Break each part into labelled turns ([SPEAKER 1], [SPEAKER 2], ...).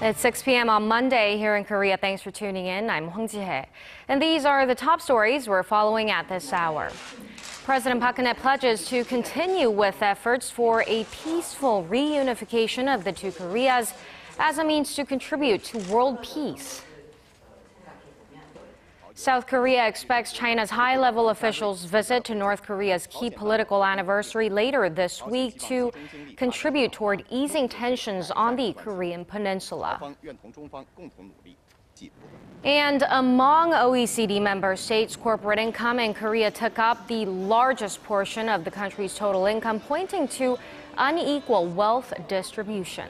[SPEAKER 1] It's 6 p.m. on Monday here in Korea. Thanks for tuning in. I'm Hwang Ji-hye. And these are the top stories we're following at this hour. President Park Geun-hye pledges to continue with efforts for a peaceful reunification of the two Koreas as a means to contribute to world peace. South Korea expects China's high-level officials' visit to North Korea's key political anniversary later this week to contribute toward easing tensions on the Korean Peninsula. And among OECD member states, corporate income in Korea took up the largest portion of the country's total income, pointing to unequal wealth distribution.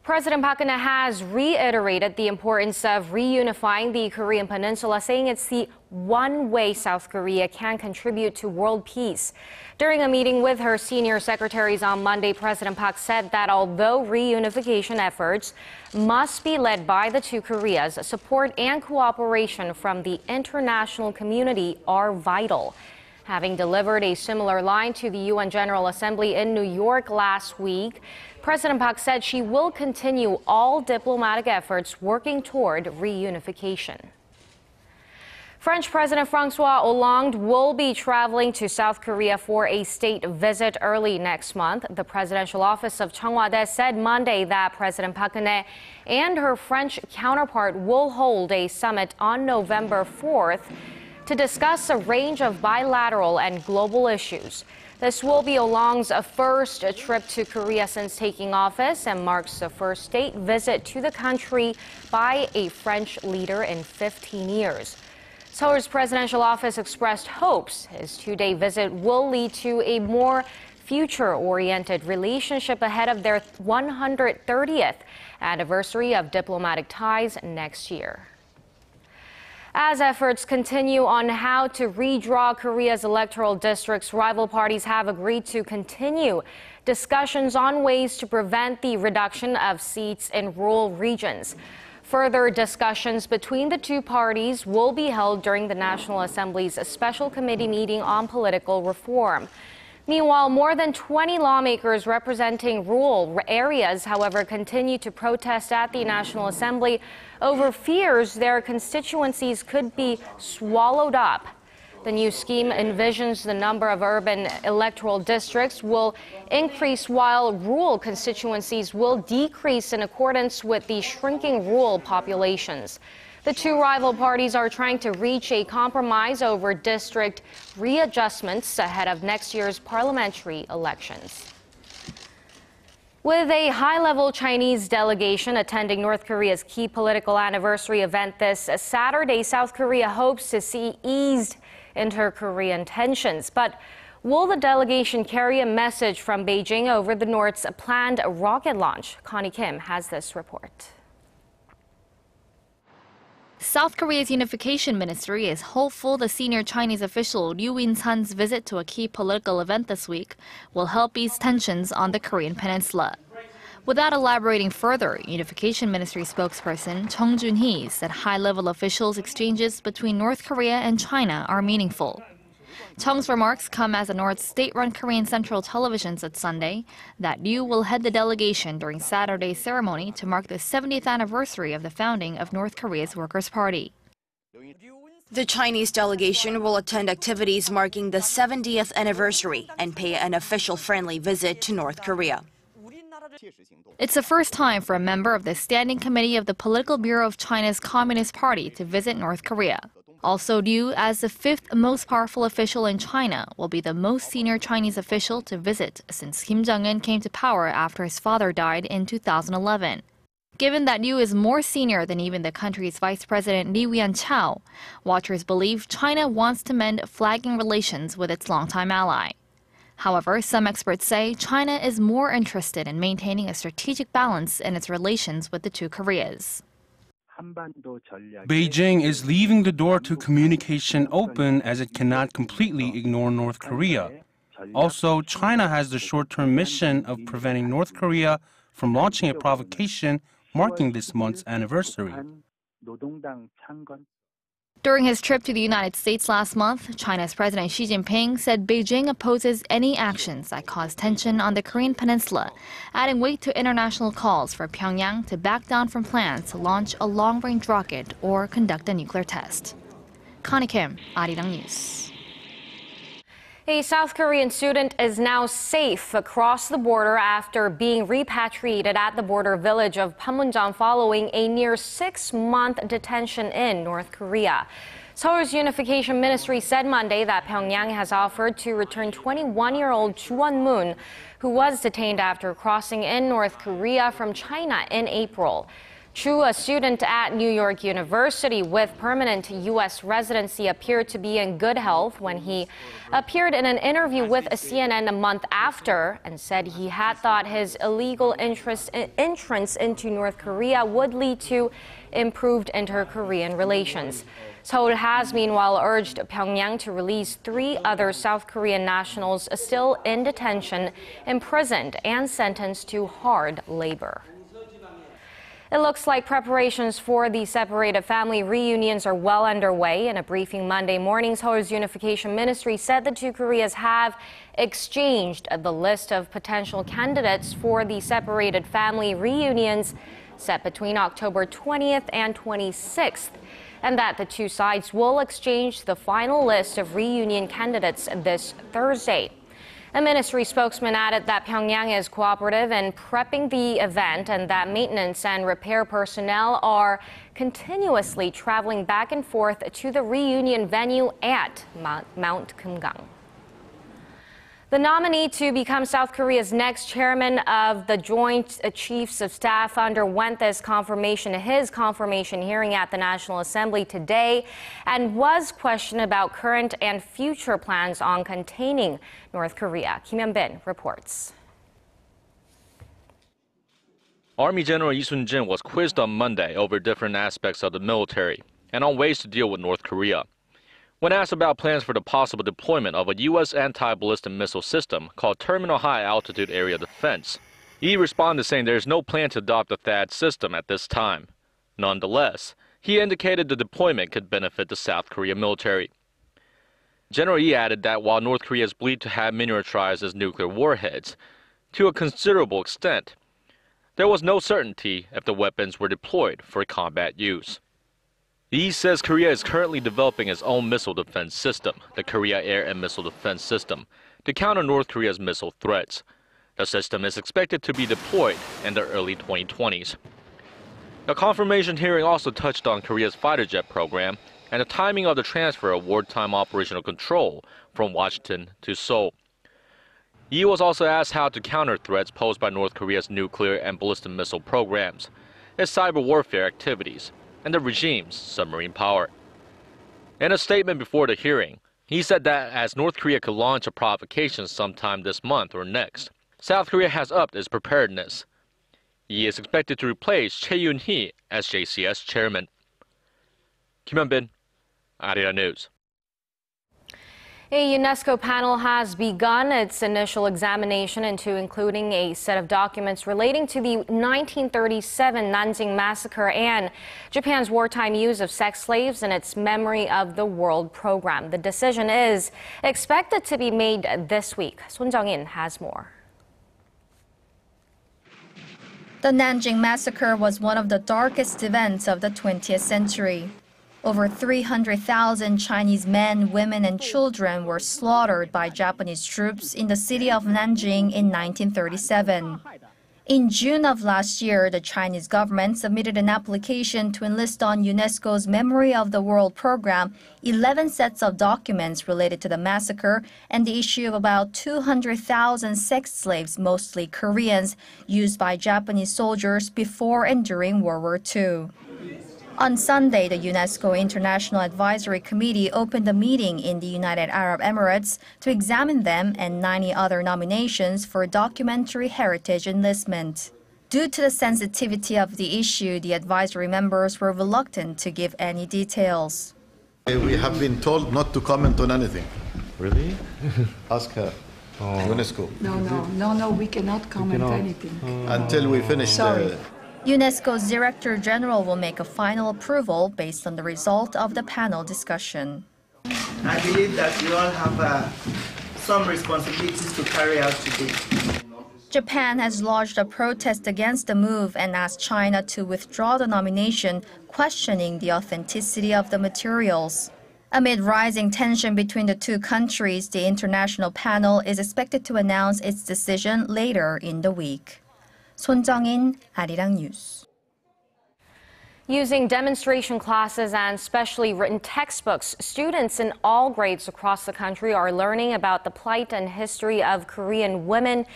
[SPEAKER 1] President Park Geun-hye has reiterated the importance of reunifying the Korean Peninsula, saying it's the one way South Korea can contribute to world peace. During a meeting with her senior secretaries on Monday, President Park said that although reunification efforts must be led by the two Koreas, support and cooperation from the international community are vital. Having delivered a similar line to the UN General Assembly in New York last week, President Park said she will continue all diplomatic efforts working toward reunification. French President Francois Hollande will be traveling to South Korea for a state visit early next month. The presidential office of Cheong Wa Dae said Monday that President Park Geun-hye and her French counterpart will hold a summit on November 4th to discuss a range of bilateral and global issues. This will be Hollande's first trip to Korea since taking office and marks the first state visit to the country by a French leader in 15 years. Seoul's presidential office expressed hopes his two-day visit will lead to a more future-oriented relationship ahead of their 130th anniversary of diplomatic ties next year. As efforts continue on how to redraw Korea's electoral districts, rival parties have agreed to continue discussions on ways to prevent the reduction of seats in rural regions. Further discussions between the two parties will be held during the National Assembly's Special Committee meeting on political reform. Meanwhile, more than 20 lawmakers representing rural areas, however, continue to protest at the National Assembly over fears their constituencies could be swallowed up. The new scheme envisions the number of urban electoral districts will increase while rural constituencies will decrease in accordance with the shrinking rural populations. The two rival parties are trying to reach a compromise over district readjustments ahead of next year's parliamentary elections. With a high-level Chinese delegation attending North Korea's key political anniversary event this Saturday, South Korea hopes to see eased inter-Korean tensions. But will the delegation carry a message from Beijing over the North's planned rocket launch? Connie Kim has this report.
[SPEAKER 2] South Korea's unification ministry is hopeful the senior Chinese official Liu In-san's visit to a key political event this week will help ease tensions on the Korean Peninsula. Without elaborating further, unification ministry spokesperson Cheong Geun-hye said high-level officials' exchanges between North Korea and China are meaningful. Cheong's remarks come as the North's state-run Korean Central Television said Sunday that Liu will head the delegation during Saturday's ceremony to mark the 70th anniversary of the founding of North Korea's Workers' Party.
[SPEAKER 3] The Chinese delegation will attend activities marking the 70th anniversary and pay an official friendly visit to North Korea.
[SPEAKER 2] It's the first time for a member of the Standing Committee of the Political Bureau of China's Communist Party to visit North Korea. Also, Liu, as the fifth most powerful official in China, will be the most senior Chinese official to visit since Kim Jong-un came to power after his father died in 2011. Given that Liu is more senior than even the country's Vice President Lee Wian-chao, watchers believe China wants to mend flagging relations with its longtime ally. However, some experts say China is more interested in maintaining a strategic balance in its relations with the two Koreas.
[SPEAKER 4] Beijing is leaving the door to communication open as it cannot completely ignore North Korea. Also, China has the short-term mission of preventing North Korea from launching a provocation marking this month's anniversary.
[SPEAKER 2] During his trip to the United States last month, China's President Xi Jinping said Beijing opposes any actions that cause tension on the Korean Peninsula, adding weight to international calls for Pyongyang to back down from plans to launch a long-range rocket or conduct a nuclear test. Connie Kim, Arirang News.
[SPEAKER 1] A South Korean student is now safe across the border after being repatriated at the border village of Panmunjom following a near 6-month detention in North Korea. Seoul's Unification Ministry said Monday that Pyongyang has offered to return 21-year-old Chu Won-moon, who was detained after crossing in North Korea from China in April. Chu, a student at New York University with permanent U.S. residency, appeared to be in good health when he appeared in an interview with CNN a month after and said he had thought his illegal entrance into North Korea would lead to improved inter-Korean relations. Seoul has meanwhile urged Pyongyang to release 3 other South Korean nationals still in detention, imprisoned, and sentenced to hard labor. It looks like preparations for the separated family reunions are well underway. In a briefing Monday morning, Seoul's Unification Ministry said the two Koreas have exchanged the list of potential candidates for the separated family reunions set between October 20th and 26th, and that the two sides will exchange the final list of reunion candidates this Thursday. A ministry spokesman added that Pyongyang is cooperative in prepping the event and that maintenance and repair personnel are continuously traveling back and forth to the reunion venue at Mount Kumgang. The nominee to become South Korea's next chairman of the Joint Chiefs of Staff underwent his confirmation hearing at the National Assembly today and was questioned about current and future plans on containing North Korea. Kim Hyun-bin reports.
[SPEAKER 5] Army General Lee Sun-jin was quizzed on Monday over different aspects of the military and on ways to deal with North Korea. When asked about plans for the possible deployment of a U.S. anti-ballistic missile system called Terminal High Altitude Area Defense, he responded saying there is no plan to adopt the THAAD system at this time. Nonetheless, he indicated the deployment could benefit the South Korean military. General Lee added that while North Korea is believed to have miniaturized its nuclear warheads to a considerable extent, there was no certainty if the weapons were deployed for combat use. Lee says Korea is currently developing its own missile defense system, the Korea Air and Missile Defense System, to counter North Korea's missile threats. The system is expected to be deployed in the early 2020s. The confirmation hearing also touched on Korea's fighter jet program and the timing of the transfer of wartime operational control from Washington to Seoul. Lee was also asked how to counter threats posed by North Korea's nuclear and ballistic missile programs, its cyber warfare activities, and the regime's submarine power. In a statement before the hearing, he said that as North Korea could launch a provocation sometime this month or next, South Korea has upped its preparedness. He is expected to replace Cheong Wa Dae as JCS chairman. Kim Hyun-bin, Arirang News.
[SPEAKER 1] A UNESCO panel has begun its initial examination into including a set of documents relating to the 1937 Nanjing massacre and Japan's wartime use of sex slaves in its Memory of the World program. The decision is expected to be made this week. Son Jung-in has more.
[SPEAKER 2] The Nanjing massacre was one of the darkest events of the 20th century. Over 300,000 Chinese men, women, and children were slaughtered by Japanese troops in the city of Nanjing in 1937. In June of last year, the Chinese government submitted an application to enlist on UNESCO's Memory of the World program 11 sets of documents related to the massacre and the issue of about 200,000 sex slaves, mostly Koreans, used by Japanese soldiers before and during World War II. On Sunday, the UNESCO International Advisory Committee opened a meeting in the United Arab Emirates to examine them and 90 other nominations for documentary heritage enlistment. Due to the sensitivity of the issue, the advisory members were reluctant to give any details.
[SPEAKER 6] We have been told not to comment on anything.
[SPEAKER 5] Really?
[SPEAKER 6] Ask her. UNESCO.
[SPEAKER 7] No, we cannot comment anything.
[SPEAKER 6] Until we finish
[SPEAKER 7] Sorry.
[SPEAKER 2] UNESCO's Director General will make a final approval based on the result of the panel discussion.
[SPEAKER 8] I believe that we all have some responsibilities to carry out today.
[SPEAKER 2] Japan has lodged a protest against the move and asked China to withdraw the nomination, questioning the authenticity of the materials. Amid rising tension between the two countries, the international panel is expected to announce its decision later in the week. Son Jung-in, Arirang News.
[SPEAKER 1] Using demonstration classes and specially written textbooks, students in all grades across the country are learning about the plight and history of Korean women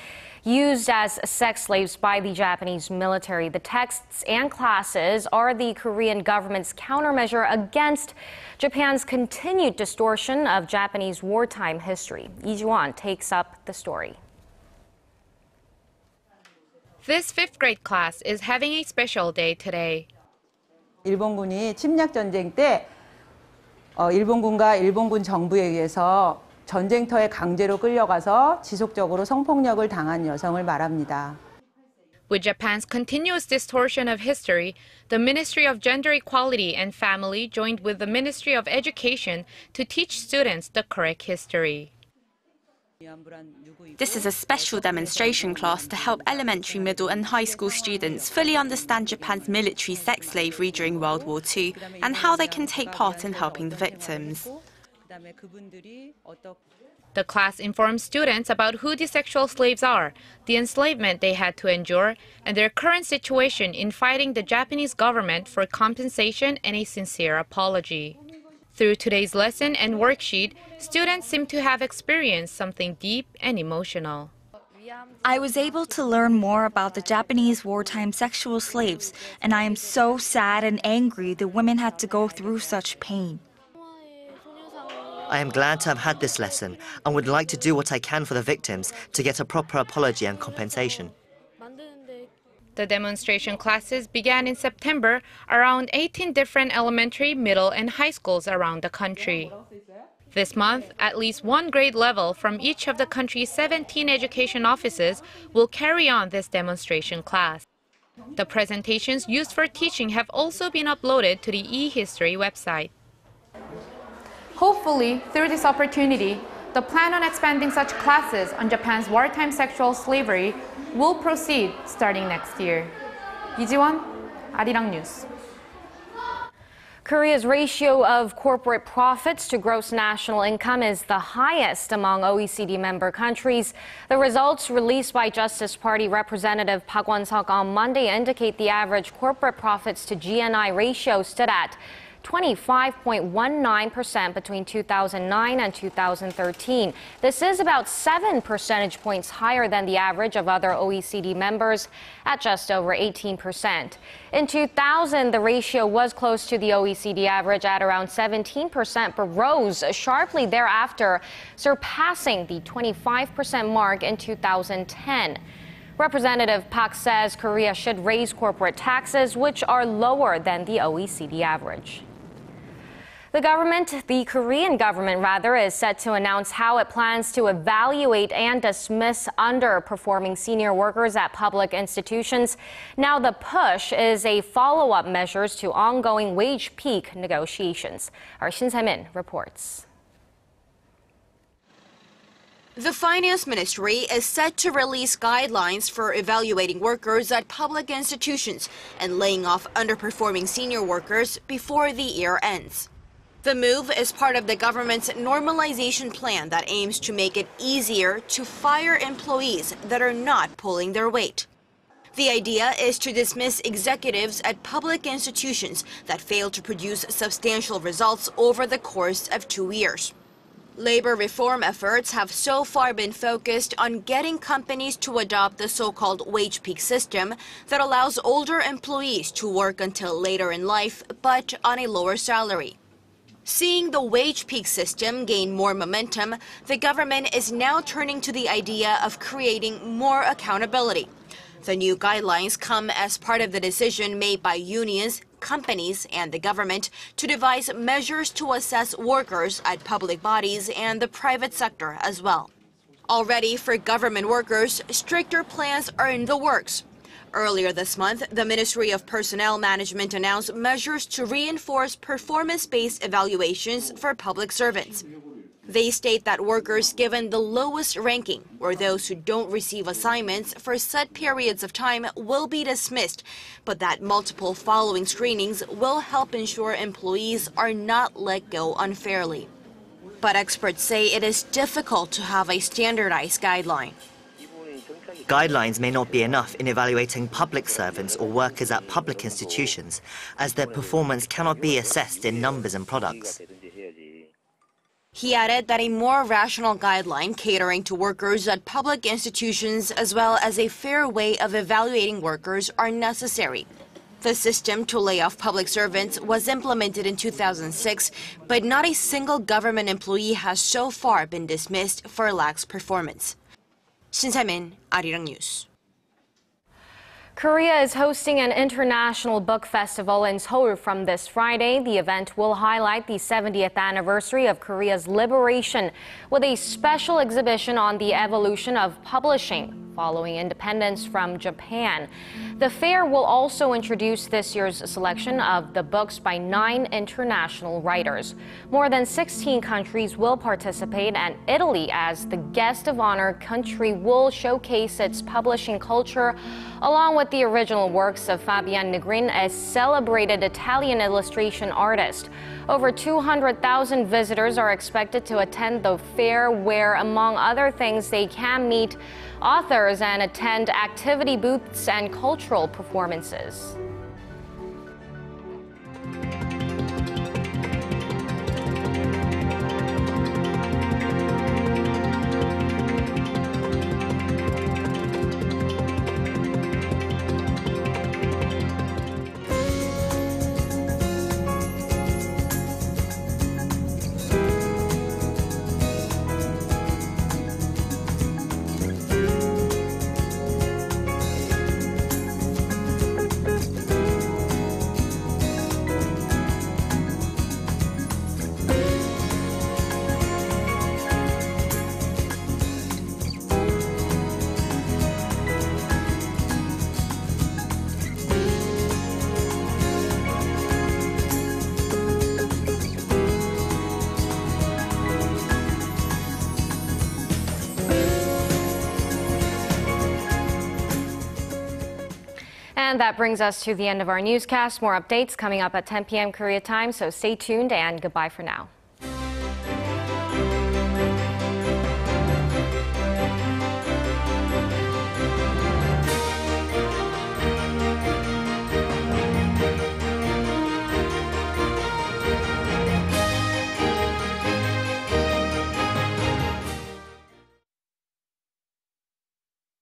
[SPEAKER 1] used as sex slaves by the Japanese military. The texts and classes are the Korean government's countermeasure against Japan's continued distortion of Japanese wartime history. Lee Ji-won takes up the story.
[SPEAKER 9] This fifth grade class is having a special day today.
[SPEAKER 10] 일본군이 침략 전쟁 때 일본군과 일본군 정부에 의해서 전쟁터에 강제로 끌려가서 지속적으로 성폭력을 당한 여성을 말합니다.
[SPEAKER 9] With Japan's continuous distortion of history, the Ministry of Gender Equality and Family joined with the Ministry of Education to teach students the correct history.
[SPEAKER 11] This is a special demonstration class to help elementary, middle and high school students fully understand Japan's military sex slavery during World War II and how they can take part in helping the victims.
[SPEAKER 9] The class informs students about who the sexual slaves are, the enslavement they had to endure, and their current situation in fighting the Japanese government for compensation and a sincere apology. Through today's lesson and worksheet, students seem to have experienced something deep and emotional.
[SPEAKER 12] I was able to learn more about the Japanese wartime sexual slaves, and I am so sad and angry the women had to go through such pain.
[SPEAKER 13] I am glad to have had this lesson and would like to do what I can for the victims to get a proper apology and compensation.
[SPEAKER 9] The demonstration classes began in September around 18 different elementary, middle, and high schools around the country. This month, at least one grade level from each of the country's 17 education offices will carry on this demonstration class. The presentations used for teaching have also been uploaded to the eHistory website.
[SPEAKER 14] Hopefully, through this opportunity, the plan on expanding such classes on Japan's wartime sexual slavery will proceed starting next year. Lee Ji-won, Arirang News.
[SPEAKER 1] Korea's ratio of corporate profits to gross national income is the highest among OECD member countries. The results released by Justice Party Representative Park Geun-hye on Monday indicate the average corporate profits to GNI ratio stood at 25.19% between 2009 and 2013. This is about 7 percentage points higher than the average of other OECD members at just over 18%. In 2000, the ratio was close to the OECD average at around 17%, but rose sharply thereafter, surpassing the 25% mark in 2010. Representative Park says Korea should raise corporate taxes, which are lower than the OECD average. The Korean government, is set to announce how it plans to evaluate and dismiss underperforming senior workers at public institutions. Now the push is a follow-up measures to ongoing wage peak negotiations. Our Shin Se-min reports.
[SPEAKER 3] The Finance Ministry is set to release guidelines for evaluating workers at public institutions and laying off underperforming senior workers before the year ends. The move is part of the government's normalization plan that aims to make it easier to fire employees that are not pulling their weight. The idea is to dismiss executives at public institutions that fail to produce substantial results over the course of 2 years. Labor reform efforts have so far been focused on getting companies to adopt the so-called wage peak system that allows older employees to work until later in life, but on a lower salary. Seeing the wage peak system gain more momentum, the government is now turning to the idea of creating more accountability. The new guidelines come as part of the decision made by unions, companies, and the government to devise measures to assess workers at public bodies and the private sector as well. Already for government workers, stricter plans are in the works. Earlier this month, the Ministry of Personnel Management announced measures to reinforce performance-based evaluations for public servants. They state that workers given the lowest ranking, or those who don't receive assignments for set periods of time, will be dismissed, but that multiple following screenings will help ensure employees are not let go unfairly. But experts say it is difficult to have a standardized guideline.
[SPEAKER 13] Guidelines may not be enough in evaluating public servants or workers at public institutions, as their performance cannot be assessed in numbers and products.
[SPEAKER 3] He added that a more rational guideline catering to workers at public institutions as well as a fair way of evaluating workers are necessary. The system to lay off public servants was implemented in 2006, but not a single government employee has so far been dismissed for lax performance. Shin Sae-min, Arirang News.
[SPEAKER 1] Korea is hosting an international book festival in Seoul from this Friday. The event will highlight the 70th anniversary of Korea's liberation with a special exhibition on the evolution of publishing following independence from Japan. The fair will also introduce this year's selection of the books by 9 international writers. More than 16 countries will participate, and Italy, as the guest of honor country, will showcase its publishing culture along with the original works of Fabian Negrin, a celebrated Italian illustration artist. Over 200,000 visitors are expected to attend the fair, where, among other things, they can meet authors and attend activity booths and cultural performances. And that brings us to the end of our newscast. More updates coming up at 10 p.m. Korea time, so stay tuned and goodbye for now.